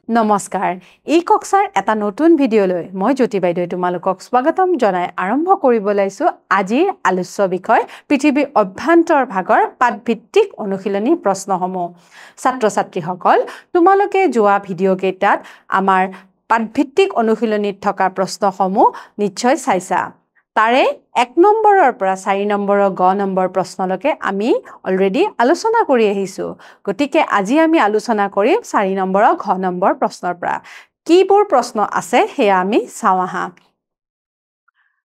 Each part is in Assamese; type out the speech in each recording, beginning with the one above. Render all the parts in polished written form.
নমস্কাৰ এই কক্সাৰ এটা নতুন ভিডিঅলৈ মই জ্যোতি বাইদেউ তোমালোকক স্বাগতম জনাই আৰম্ভ কৰিব লাইছো আজিৰ আলোচ্য বিষয় পৃথিৱীৰ অভ্যন্তৰ ভাগৰ পাঠভিত্তিক অনুশীলনী প্ৰশ্নসমূহ ছাত্ৰ ছাত্ৰীসকল তোমালোকে যোৱা ভিডিঅ কেইটাত আমাৰ পাঠভিত্তিক অনুশীলনীত থকা প্ৰশ্নসমূহ নিশ্চয় চাইছা তাৰে 1 নম্বৰৰ পৰা 4 নম্বৰৰ গ নম্বৰ প্ৰশ্নলৈকে আমি অলৰেডি আলোচনা কৰি আহিছো গতিকে আজি আমি আলোচনা কৰিম 4 নম্বৰৰ ঘ নম্বৰ প্ৰশ্নৰ পৰা কিবোৰ প্ৰশ্ন আছে হেয়া আমি চাও আহা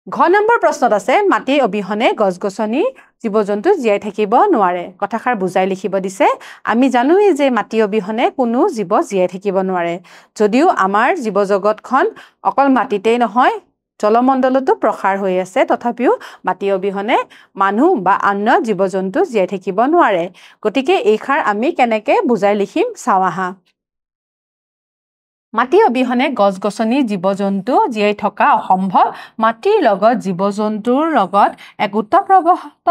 ঘ নম্বৰ প্ৰশ্নত আছে মাটি অবিহনে গছগছনি জীৱ-জন্তু জীয়াই থাকিব নোৱাৰে কথাষাৰ বুজাই লিখিব দিছে আমি জানোই যে মাটি অবিহনে কোনো জীৱ জীয়াই থাকিব নোৱাৰে যদিও আমাৰ জীৱ জগতখন অকল মাটিতেই নহয় জলমণ্ডলতো প্ৰসাৰ হৈ আছে তথাপিও মাটি অবিহনে মানুহ বা অন্য জীৱ-জন্তু জীয়াই থাকিব নোৱাৰে গতিকে এইখাৰ আমি কেনেকৈ বুজাই লিখিম চাও আহা মাটি অবিহনে গছ-গছনি জীৱ-জন্তু জীয়াই থকা অসম্ভৱ মাটিৰ লগত জীৱ-জন্তুৰ লগত এক উতপ্ৰোত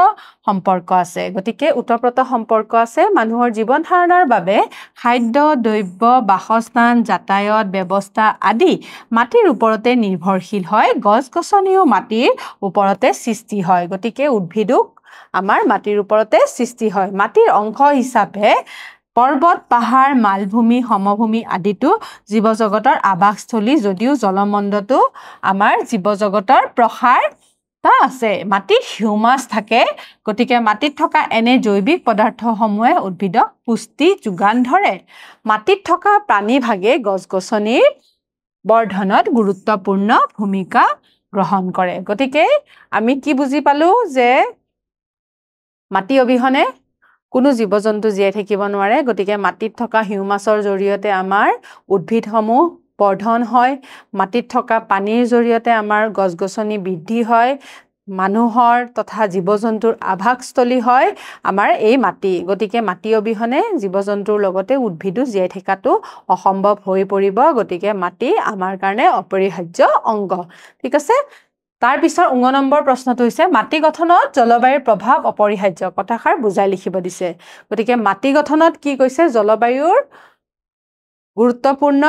সম্পৰ্ক আছে গতিকে উতপ্ৰোত সম্পৰ্ক আছে মানুহৰ জীৱন ধাৰণৰ বাবে খাদ্য দ্ৰব্য বাসস্থান যাতায়াত ব্যৱস্থা আদি মাটিৰ ওপৰতে নিৰ্ভৰশীল হয় গছ-গছনিও মাটিৰ ওপৰতে সৃষ্টি হয় গতিকে উদ্ভিদও আমাৰ মাটিৰ ওপৰতে সৃষ্টি হয় মাটিৰ অংশ হিচাপে পৰ্বত পাহাৰ মালভূমি সমভূমি আদিটো জীৱ-জগতৰ আবাসস্থলী যদিও জলমণ্ডলতো আমাৰ জীৱ-জগতৰ প্ৰসাৰ আছে মাটিত হিউমাছ থাকে গতিকে মাটিত থকা এনে জৈৱিক পদাৰ্থসমূহে উদ্ভিদক পুষ্টি যোগান ধৰে মাটিত থকা প্ৰাণীভাগে গছ-গছনিৰ বৰ্ধনত গুৰুত্বপূৰ্ণ ভূমিকা গ্ৰহণ কৰে গতিকে আমি কি বুজি পালো যে মাটি অবিহনে কোনো জীৱ-জন্তু জীয়াই থাকিব নোৱাৰে গতিকে মাটিত থকা হিউমাছৰ জৰিয়তে আমাৰ উদ্ভিদসমূহ বৰ্ধন হয় মাটিত থকা পানীৰ জৰিয়তে আমাৰ গছ-গছনি বৃদ্ধি হয় মানুহৰ তথা জীৱ-জন্তুৰ আবাসস্থলী হয় আমাৰ এই মাটি গতিকে মাটি অবিহনে জীৱ-জন্তুৰ লগতে উদ্ভিদও জীয়াই থকাটো অসম্ভৱ হৈ পৰিব গতিকে মাটি আমাৰ কাৰণে অপৰিহাৰ্য অংগ ঠিক আছে তাৰ পিছৰ 9 নম্বৰ প্ৰশ্নটো হৈছে মাটি গঠনত জলবায়ুৰ প্ৰভাৱ অপৰিহাৰ্য কথাষাৰ বুজাই লিখিব দিছে গতিকে মাটি গঠনত কি কৈছে জলবায়ুৰ গুৰুত্বপূৰ্ণ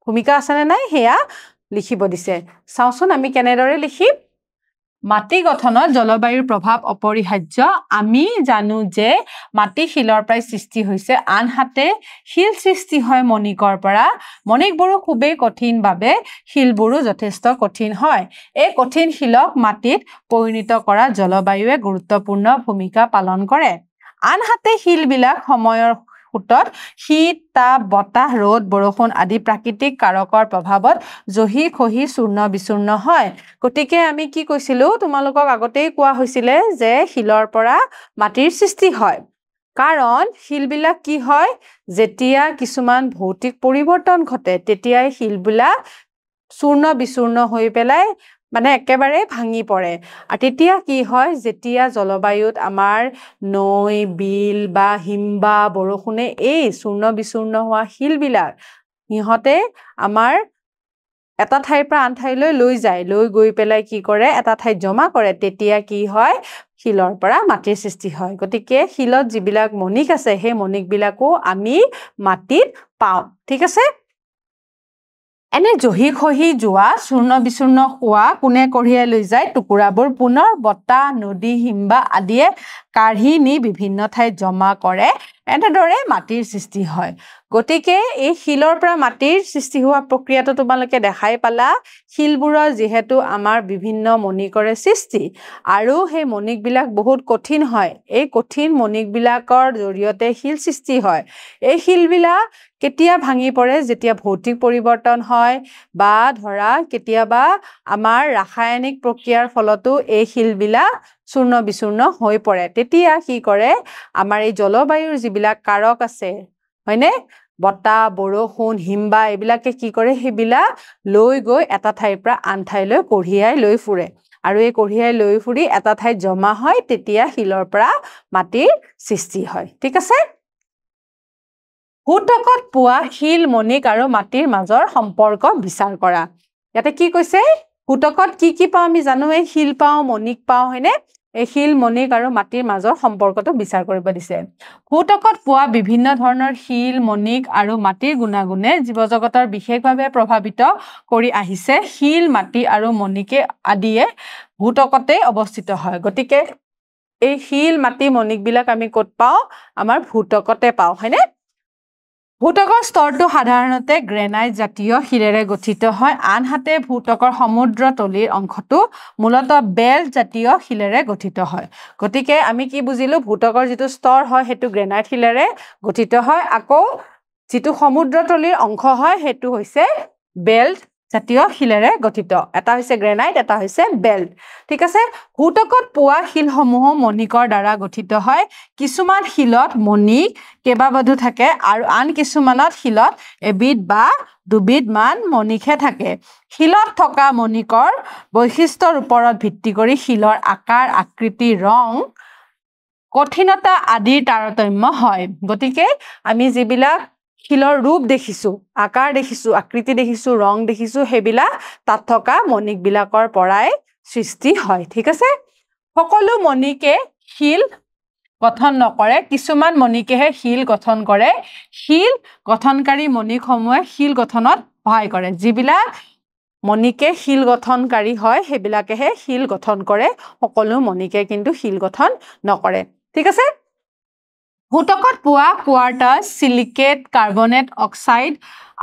ভূমিকা আছে নে নাই হেয়া লিখিব দিছে চাওচোন আমি কেনেদৰে লিখিম মাটি গঠনত জলবায়ুৰ প্ৰভাৱ অপৰিহাৰ্য আমি জানো যে মাটি শিলৰ পৰাই সৃষ্টি হৈছে আনহাতে শিল সৃষ্টি হয় মণিকৰ পৰা মণিকবোৰো খুবেই কঠিন বাবে শিলবোৰো যথেষ্ট কঠিন হয় এই কঠিন শিলক মাটিত পৰিণত কৰা জলবায়ুৱে গুৰুত্বপূৰ্ণ ভূমিকা পালন কৰে আনহাতে শিলবিলাক সময়ৰ উত্তৰত শীত তাপ বতাহ ৰ'দ বৰষুণ আদি প্ৰাকৃতিক কাৰকৰ প্ৰভাৱত জহি খহি চূৰ্ণ বিচূৰ্ণ হয় গতিকে আমি কি কৈছিলো তোমালোকক আগতেই কোৱা হৈছিল যে শিলৰ পৰা মাটিৰ সৃষ্টি হয় কাৰণ শিলবিলাক কি হয় যেতিয়া কিছুমান ভৌতিক পৰিৱৰ্তন ঘটে তেতিয়াই শিলবিলাক চূৰ্ণ বিচূৰ্ণ হৈ পেলাই মানে একেবাৰে ভাঙি পৰে আৰু তেতিয়া কি হয় যেতিয়া জলবায়ুত আমাৰ নৈ বিল বা হিমবা বৰষুণে এই চূৰ্ণ বিচূৰ্ণ হোৱা শিলবিলাক ইহঁতে আমাৰ এটা ঠাইৰ পৰা আন ঠাইলৈ লৈ যায় লৈ গৈ পেলাই কি কৰে এটা ঠাইত জমা কৰে তেতিয়া কি হয় শিলৰ পৰা মাটিৰ সৃষ্টি হয় গতিকে শিলত যিবিলাক মণিক আছে সেই মণিকবিলাকো আমি মাটিত পাওঁ ঠিক আছে এনে জহি খহি যোৱা চূৰ্ণ বিচূৰ্ণ হোৱা কোনে কঢ়িয়াই লৈ যায় টুকুৰাবোৰ পুনৰ বতাহ নদী হিমবা আদিয়ে কাঢ়ি নি বিভিন্ন ঠাইত জমা কৰে এনেদৰে মাটিৰ সৃষ্টি হয় গতিকে এই শিলৰ পৰা মাটিৰ সৃষ্টি হোৱা প্ৰক্ৰিয়াটো তোমালোকে দেখাই পালা শিলবোৰৰ যিহেতু আমাৰ বিভিন্ন মণিকৰে সৃষ্টি আৰু সেই মণিকবিলাক বহুত কঠিন হয় এই কঠিন মণিকবিলাকৰ জৰিয়তে শিল সৃষ্টি হয় এই শিলবিলাক কেতিয়া ভাঙি পৰে যেতিয়া ভৌতিক পৰিৱৰ্তন হয় বা ধৰা কেতিয়াবা আমাৰ ৰাসায়নিক প্ৰক্ৰিয়াৰ ফলতো এই শিলবিলাক চূৰ্ণ বিচূৰ্ণ হৈ পৰে তেতিয়া কি কৰে আমাৰ এই জলবায়ুৰ যিবিলাক কাৰক আছে হয়নে বতাহ বৰষুণ হিমবা এইবিলাকে কি কৰে সেইবিলাক লৈ গৈ এটা ঠাইৰ পৰা আন ঠাইলৈ কঢ়িয়াই লৈ ফুৰে আৰু এই কঢ়িয়াই লৈ ফুৰি এটা ঠাইত জমা হয় তেতিয়া শিলৰ পৰা মাটিৰ সৃষ্টি হয় ঠিক আছে ভূত্বকত পোৱা শিল মণিক আৰু মাটিৰ মাজৰ সম্পৰ্ক বিচাৰ কৰা ইয়াতে কি কৈছে ভূত্বকত কি পাওঁ আমি জানো এই শিল পাওঁ মণিক পাওঁ হয়নে এই শিল মণিক আৰু মাটিৰ মাজৰ সম্পৰ্কটো বিচাৰ কৰিব দিছে ভূতকত পোৱা বিভিন্ন ধৰণৰ শিল মণিক আৰু মাটিৰ গুণাগুণে জীৱজগতৰ বিশেষভাৱে প্ৰভাৱিত কৰি আহিছে শিল মাটি আৰু মণিকে আদিয়ে ভূতকতে অৱস্থিত হয় গতিকে এই শিল মাটি মণিক বিলাক আমি ক'ত পাওঁ আমাৰ ভূতকতে পাওঁ হয়নে ভূতকৰ স্তৰটো সাধাৰণতে গ্ৰেনাইট জাতীয় শিলেৰে গঠিত হয় আনহাতে ভূতকৰ সমুদ্ৰতলীৰ অংশটো মূলতঃ বেল্ট জাতীয় শিলেৰে গঠিত হয় গতিকে আমি কি বুজিলো ভূতকৰ যিটো স্তৰ হয় সেইটো গ্ৰেনাইট শিলেৰে গঠিত হয় আকৌ যিটো সমুদ্ৰতলীৰ অংশ হয় সেইটো হৈছে বেল্ট জাতীয় শিলেৰে গঠিত এটা হৈছে গ্ৰেনাইট এটা হৈছে বেল্ট ঠিক আছে ভূতকত পোৱা শিলসমূহ মণিকৰ দ্বাৰা গঠিত হয় কিছুমান শিলত মণিক কেইবাবিধো থাকে আৰু আন কিছুমানত শিলত এবিধ বা দুবিধ মান মণিকহে থাকে শিলত থকা মণিকৰ বৈশিষ্ট্যৰ ওপৰত ভিত্তি কৰি শিলৰ আকাৰ আকৃতি ৰং কঠিনতা আদিৰ তাৰতম্য হয় গতিকে আমি যিবিলাক শিলৰ ৰূপ দেখিছো আকাৰ দেখিছো আকৃতি দেখিছো ৰং দেখিছো হেবিলা তাত থকা মণিক বিলাকৰ পৰাই সৃষ্টি হয় ঠিক আছে সকলো মণিকে শিল গঠন নকৰে কিছুমান মণিকেহে শিল গঠন কৰে শিল গঠনকাৰী মণিকসমূহে শিল গঠনত সহায় কৰে যিবিলাক মণিকে শিল গঠনকাৰী হয় হেবিলাকেহে শিল গঠন কৰে সকলো মণিকে কিন্তু শিল গঠন নকৰে ঠিক আছে ভূতকত পোৱা কোৱাৰ্টাছ সিলিকেট কাৰ্বনেট অক্সাইড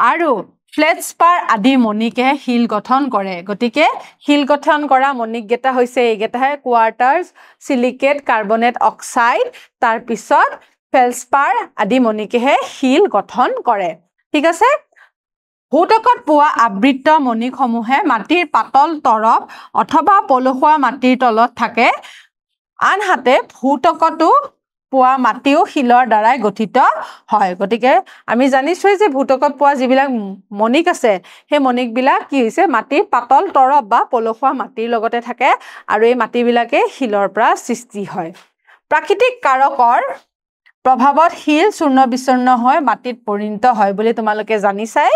আৰু ফ্লেটস্পাৰ আদি মণিকে শিল গঠন কৰে গতিকে শিল গঠন কৰা মণিক গেটা হৈছে এইগেটাহে কোৱাৰ্টাছ সিলিকেট কাৰ্বনেট অক্সাইড তাৰ পিছত ফেলস্পাৰ আদি মণিকেহে শিল গঠন কৰে ঠিক আছে ভূতকত পোৱা আবৃত মণিকসমূহে মাটিৰ পাতল তৰপ অথবা পলসুৱা মাটিৰ তলত থাকে আনহাতে ভূতকতো পোৱা মাটিও শিলৰ দ্বাৰাই গঠিত হয় গতিকে আমি জানিছোই যে ভূতকত পোৱা যিবিলাক মণিক আছে সেই মণিক বিলাক কি হৈছে মাটিৰ পাতল তৰপ বা পলসুৱা মাটিৰ লগতে থাকে আৰু এই মাটিবিলাকে শিলৰ পৰা সৃষ্টি হয় প্ৰাকৃতিক কাৰকৰ প্ৰভাৱত শিল চূৰ্ণ বিচূৰ্ণ হৈ মাটিত পৰিণত হয় বুলি তোমালোকে জানিছাই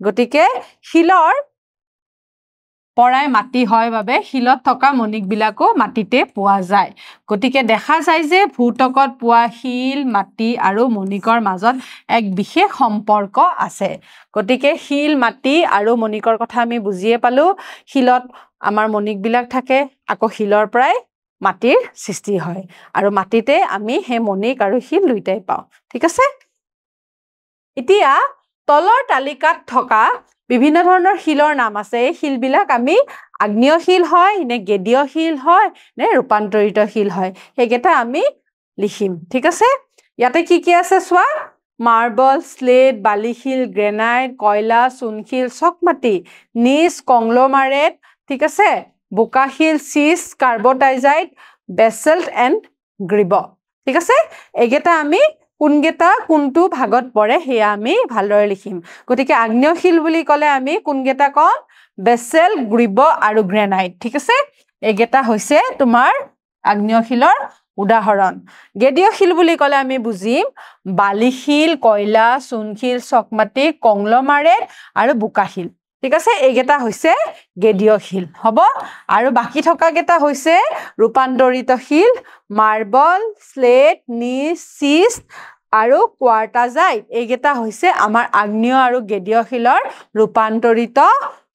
গতিকে শিলৰ পৰাই মাটি হয় বাবে শিলত থকা মণিক বিলাকো মাটিতে পোৱা যায় গতিকে দেখা যায় যে ভূতকত পোৱা শিল মাটি আৰু মণিকৰ মাজত এক বিশেষ সম্পৰ্ক আছে গতিকে শিল মাটি আৰু মণিকৰ কথা আমি বুজিয়ে পালো শিলত আমাৰ মণিক বিলাক থাকে আকৌ শিলৰ পৰাই মাটিৰ সৃষ্টি হয় আৰু মাটিতে আমি হে মণিক আৰু শিল দুইটাই পাওঁ ঠিক আছে এতিয়া তলৰ তালিকাত থকা বিভিন্ন ধৰণৰ শিলৰ নাম আছে এই শিলবিলাক আমি আগ্নেয় শিল হয় নে গেদীয় শিল হয় নে ৰূপান্তৰিত শিল হয় হেগেটা আমি লিখিম ঠিক আছে ইয়াতে কি আছে সোৱা মাৰ্বল স্লেট বালিশিল গ্ৰেনাইট কয়লা চুনশিল চকমাটি নিজ কংগ্লোমাৰেট ঠিক আছে বোকাশিল সিস কাৰ্বটাইজাইট বেসল্ট এন্ড গ্ৰিব ঠিক আছে এগেটা আমি কোনগেটা কোনটো ভাগত পৰে হেয়া আমি ভালদৰে লিখিম গতিকে আগ্নেয় শিল বুলি ক'লে আমি কোনগেটা কম বেসল্ট গ্ৰিব আৰু গ্ৰেনাইট ঠিক আছে এগেটা হৈছে তোমাৰ আগ্নেয় শিলৰ উদাহৰণ গেদীয় শিল বুলি ক'লে আমি বুজিম বালিশিল কয়লা চুনশিল চকমাটি কংগ্লোমাৰেট আৰু বোকাশিল ঠিক আছে এইগেটা হৈছে গেদীয় শিল হ'ব আৰু বাকি থকা গেটা হৈছে ৰূপান্তৰিত শিল মাৰ্বল স্লেট নিজ সিস আৰু কোৱাৰ্টাজাইট এইগেটা হৈছে আমাৰ আগ্নেয় আৰু গেদীয় শিলৰ ৰূপান্তৰিত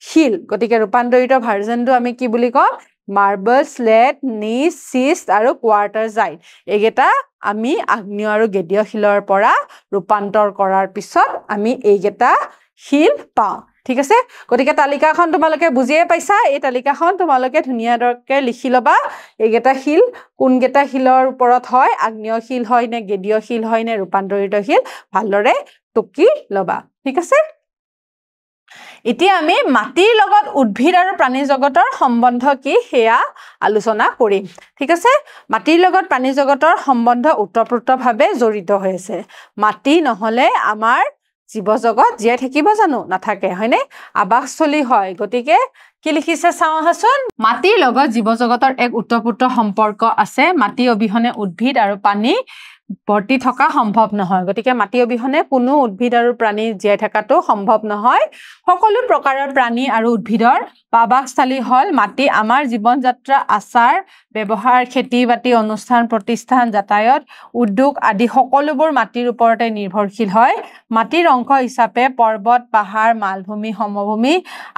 শিল গতিকে ৰূপান্তৰিত ভাৰ্জনটো আমি কি বুলি কম মাৰ্বল স্লেট নিজ সিস আৰু কোৱাৰ্টাজাইট এইগেটা আমি আগ্নেয় আৰু গেদীয় শিলৰ পৰা ৰূপান্তৰ কৰাৰ পিছত আমি এইগেটা শিল পাওঁ ঠিক আছে গতিকে তালিকাখন তোমালোকে বুজিয়ে পাইছা এই তালিকাখন তোমালোকে ধুনীয়াকৈ লিখি লবা এইগেটা শিল কোনগেটা শিলৰ ওপৰত হয় আগ্নেয় শিল হয় নে গেদীয় শিল হয় নে ৰূপান্তৰিত শিল ভালদৰে টুকি লবা ঠিক আছে এতিয়া আমি মাটিৰ লগত উদ্ভিদ আৰু প্ৰাণী জগতৰ সম্বন্ধ কি হেয়া আলোচনা কৰিম ঠিক আছে মাটিৰ লগত প্ৰাণী জগতৰ সম্বন্ধ ওতপ্ৰোতভাৱে জড়িত হৈ আছে মাটি নহলে আমাৰ জীৱজগত জীয়াই থাকিব জানো নাথাকে হয়নে আবাসস্থলী হয় গতিকে কি লিখিছে চাও হাসন মাটিৰ লগত জীৱজগতৰ এক ওতপ্ৰোত সম্পৰ্ক আছে মাটি অবিহনে উদ্ভিদ আৰু পানী বৰ্তি থকা সম্ভৱ নহয় গতিকে মাটি অবিহনে কোনো উদ্ভিদ আৰু প্ৰাণী জীয়াই থকাটো সম্ভৱ নহয় সকলো প্ৰকাৰৰ প্ৰাণী আৰু উদ্ভিদৰ আবাসস্থলী হল মাটি আমাৰ জীৱন যাত্ৰা আচাৰ ব্যৱহাৰ খেতি বাতি অনুষ্ঠান প্ৰতিষ্ঠান যাতায়ত উদ্যোগ আদি সকলোবোৰ মাটিৰ ওপৰতে নিৰ্ভৰশীল হয় মাটিৰ অংশ হিচাপে পৰ্বত পাহাৰ মালভূমি সমভূমি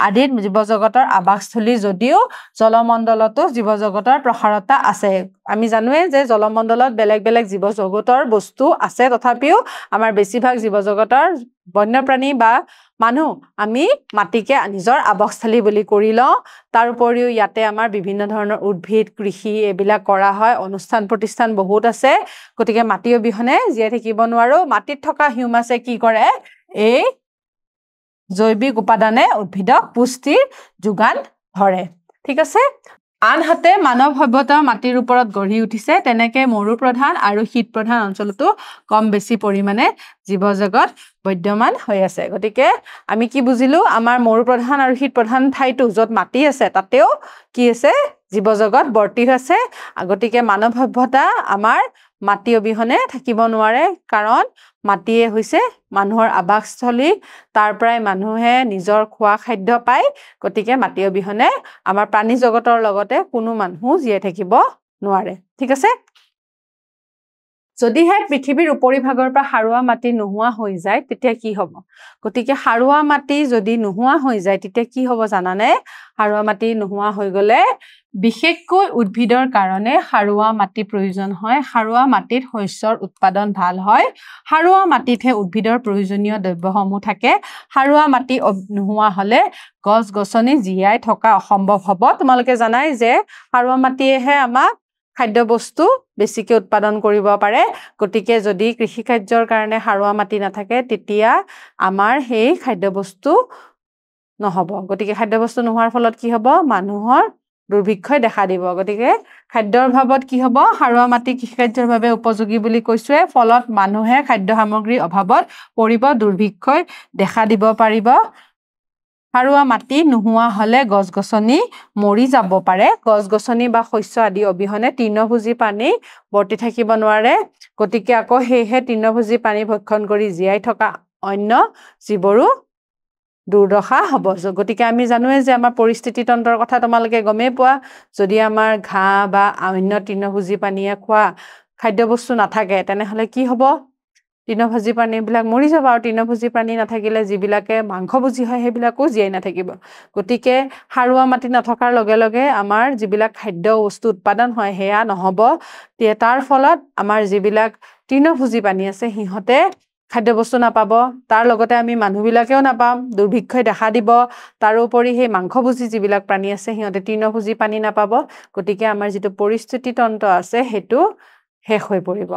আদিত জীৱজগতৰ আবাসস্থলী যদিও জলমণ্ডলতো জীৱজগতৰ প্ৰসাৰতা আছে আমি জানোৱে যে জলমণ্ডলত বেলেগ বেলেগ জীৱজগতৰ বস্তু আছে তথাপিও আমাৰ বেছিভাগ জীৱজগতৰ বন্যপ্ৰাণী বা মানুহ আমি মাটিকে নিজৰ আবাসস্থলী বুলি কৰি লওঁ তাৰ উপৰিও ইয়াতে আমাৰ বিভিন্ন ধৰণৰ উদ্ভিদ কৃষি এইবিলাক কৰা হয় অনুষ্ঠান প্ৰতিষ্ঠান বহুত আছে গতিকে মাটি অবিহনে জীয়াই থাকিব নোৱাৰো মাটিত থকা হিউমাছে কি কৰে এই জৈৱিক উপাদানে উদ্ভিদক পুষ্টিৰ যোগান ধৰে ঠিক আছে আনহাতে মানৱ সভ্যতা মাটিৰ ওপৰত গঢ়ি উঠিছে তেনেকে মৰু প্ৰধান আৰু শীত প্ৰধান অঞ্চলতো কম বেছি পৰিমাণে জীৱজগত বিদ্যমান হৈ আছে গতিকে আমি কি বুজিলো আমাৰ মৰু প্ৰধান আৰু শীত প্ৰধান ঠাইতো যত মাটি আছে তাতেও কি আছে জীৱজগত বৰ্তি আছে গতিকে মানৱ সভ্যতা আমাৰ মাটি অবিহনে থাকিব নোৱাৰে কাৰণ মাটিয়ে হৈছে মানুহৰ আবাসস্থলী তাৰ পৰাই মানুহে নিজৰ খোৱা খাদ্য পায় গতিকে মাটি অবিহনে আমাৰ প্ৰাণী জগতৰ লগতে কোনো মানুহ জীয়াই থাকিব নোৱাৰে ঠিক আছে যদিহে পৃথিৱীৰ উপৰিভাগৰ পৰা সাৰুৱা মাটি নোহোৱা হৈ যায় তেতিয়া কি হ'ব গতিকে সাৰুৱা মাটি যদি নোহোৱা হৈ যায় তেতিয়া কি হ'ব জানানে সাৰুৱা মাটি নোহোৱা হৈ গলে বিশেষকৈ উদ্ভিদৰ কাৰণে সাৰুৱা মাটি প্ৰয়োজন হয় সাৰুৱা মাটিত শস্যৰ উৎপাদন ভাল হয় সাৰুৱা মাটিতহে উদ্ভিদৰ প্ৰয়োজনীয় দ্ৰব্যসমূহ থাকে সাৰুৱা মাটি নোহোৱা হলে গছ গছনি জীয়াই থকা অসম্ভৱ হ'ব তোমালোকে জানাই যে সাৰুৱা মাটিয়েহে আমাক খাদ্য বস্তু বেছিকৈ উৎপাদন কৰিব পাৰে গতিকে যদি কৃষি কাৰ্যৰ কাৰণে সাৰুৱা মাটি নাথাকে তেতিয়া আমাৰ সেই খাদ্য বস্তু নহব গতিকে খাদ্য বস্তু নোহোৱাৰ ফলত কি হ'ব মানুহৰ দুৰ্ভিক্ষই দেখা দিব গতিকে খাদ্যৰ অভাৱত কি হ'ব সাৰুৱা মাটি কৃষি কাৰ্যৰ বাবে উপযোগী বুলি কৈছোৱে ফলত মানুহে খাদ্য সামগ্ৰীৰ অভাৱত পৰিব দুৰ্ভিক্ষই দেখা দিব পাৰিব সাৰুৱা মাটি নোহোৱা হলে গছ গছনি মৰি যাব পাৰে গছ গছনি বা শস্য আদি অবিহনে তৃণভোজী প্ৰাণী বৰ্তি থাকিব নোৱাৰে গতিকে আকৌ সেয়েহে তৃণভোজী প্ৰাণী ভক্ষণ কৰি জীয়াই থকা অন্য জীৱৰো দুৰ্দশা হ'ব গতিকে আমি জানোৱে যে আমাৰ পৰিস্থিতি তন্ত্ৰৰ কথা তোমালোকে গমেই পোৱা যদি আমাৰ ঘাঁহ বা অন্য তৃণভোজী প্ৰাণীয়ে খোৱা খাদ্য বস্তু নাথাকে তেনেহলে কি হ'ব তৃণভোজী প্ৰাণীবিলাক মৰি যাব আৰু তৃণভোজী প্ৰাণী নাথাকিলে যিবিলাকে মাংসভোজী হয় সেইবিলাকো জীয়াই নাথাকিব গতিকে সাৰুৱা মাটি নথকাৰ লগে লগে আমাৰ যিবিলাক খাদ্য বস্তু উৎপাদন হয় সেয়া নহ'ব তাৰ ফলত আমাৰ যিবিলাক তৃণভোজী প্ৰাণী আছে সিহঁতে খাদ্য বস্তু নাপাব তাৰ লগতে আমি মানুহবিলাকেও নাপাম দুৰ্ভিক্ষই দেখা দিব তাৰোপৰি সেই মাংসভোজী যিবিলাক প্ৰাণী আছে সিহঁতে তৃণভোজী প্ৰাণী নাপাব গতিকে আমাৰ যিটো পৰিস্থিতি তন্ত্ৰ আছে সেইটো শেষ হৈ পৰিব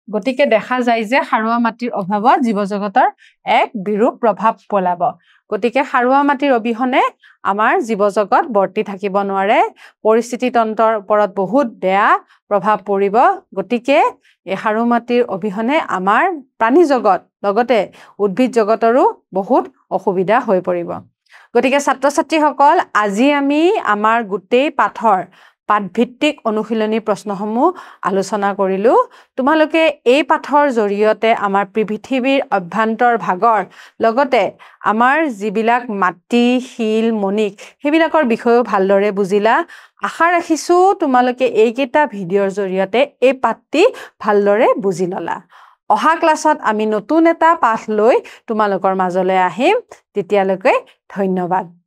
গতিকে দেখা যায় যে সাৰুৱা মাটিৰ অভাৱত জীৱজগতৰ এক বিৰূপ প্ৰভাৱ পেলাব গতিকে সাৰুৱা মাটিৰ অবিহনে আমাৰ জীৱজগত বৰ্তি থাকিব নোৱাৰে পৰিস্থিতি তন্ত্ৰৰ ওপৰত বহুত বেয়া প্ৰভাৱ পৰিব গতিকে এই সাৰুৱা মাটিৰ অবিহনে আমাৰ প্ৰাণী জগত লগতে উদ্ভিদ জগতৰো বহুত অসুবিধা হৈ পৰিব গতিকে ছাত্ৰ ছাত্ৰীসকল আজি আমি আমাৰ গোটেই পাঠভিত্তিক অনুশীলনী প্ৰশ্নসমূহ আলোচনা কৰিলো তোমালোকে এই পাঠৰ জৰিয়তে আমাৰ পৃথিৱীৰ অভ্যন্তৰ ভাগৰ লগতে আমাৰ যিবিলাক মাটি শিল মণিক সেইবিলাকৰ বিষয়েও ভালদৰে বুজিলা আশা ৰাখিছো তোমালোকে এইকেইটা ভিডিঅ'ৰ জৰিয়তে এই পাঠটি ভালদৰে বুজি ল'লা অহা ক্লাছত আমি নতুন এটা পাঠ লৈ তোমালোকৰ মাজলৈ আহিম তেতিয়ালৈকে ধন্যবাদ